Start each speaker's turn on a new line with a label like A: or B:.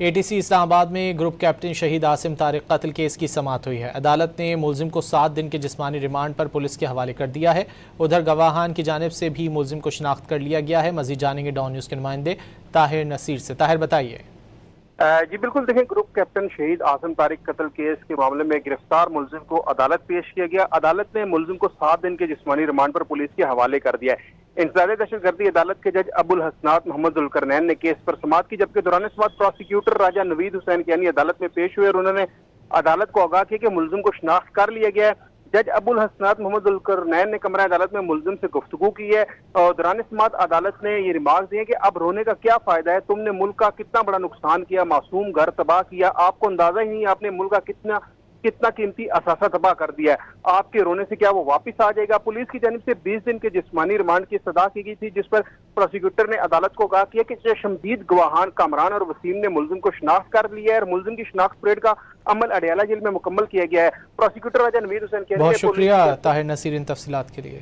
A: ATC اسلام آباد میں group captain شہید عاصم طارق قتل کیس کی سماعت ہوئی ہے۔ عدالت نے ملزم کو 7 دن کے جسمانی ریمانڈ پر پولیس کے حوالے کر دیا ہے۔ ادھر گواہان کی جانب سے بھی ملزم کو شناخت کر لیا گیا ہے۔ مزید جانیں گے ڈان نیوز کے نمائندے طاہر نصیر سے۔ طاہر بتائیے۔
B: جی بالکل، دیکھیں، گروپ کیپٹن شہید عاصم طارق قتل کیس کے معاملے میں گرفتار ملزم کو عدالت پیش کیا گیا۔ عدالت نے ملزم کو 7 دن کے جسمانی ریمانڈ پر پولیس کے حوالے کر دیا ہے۔ انسداد دہشت گردی عدالت کے جج ابو الحسنات محمد ذوالقرنین نے کیس پر سماعت کی، جبکہ دوران سماعت پروسیکیوٹر راجہ نوید حسین کیانی عدالت میں پیش ہوئے اور انہوں نے عدالت کو آگاہ کیا کہ ملزم کو شناخت کر لیا گیا ہے۔ جج ابو الحسنات محمد ذوالقرنین نے کمرہ عدالت میں ملزم سے گفتگو کی ہے اور دوران سماعت عدالت نے یہ ریمارک دیے کہ اب رونے کا کیا فائدہ ہے، تم نے ملک کا کتنا بڑا نقصان کیا، معصوم گھر تباہ کیا، آپ کو اندازہ ہی نہیں آپ نے ملک کا کتنا قیمتی اثاثہ تباہ کر دیا ہے، آپ کے رونے سے کیا وہ واپس آ جائے گا۔ پولیس کی جانب سے 20 دن کے جسمانی ریمانڈ کی استدعا کی گئی تھی، جس پر پروسیکیوٹر نے عدالت کو کہا کیا کہ چشمدید گواہان کامران اور وسیم نے ملزم کو شناخت کر لیا ہے اور ملزم کی شناخت پریڈ کا عمل اڈیالہ جیل میں مکمل کیا گیا ہے۔ پروسیکیوٹر راجہ نوید حسین کہتے ہیں
A: بہت شکریہ طاہر نصیر ان تفصیلات کے لیے۔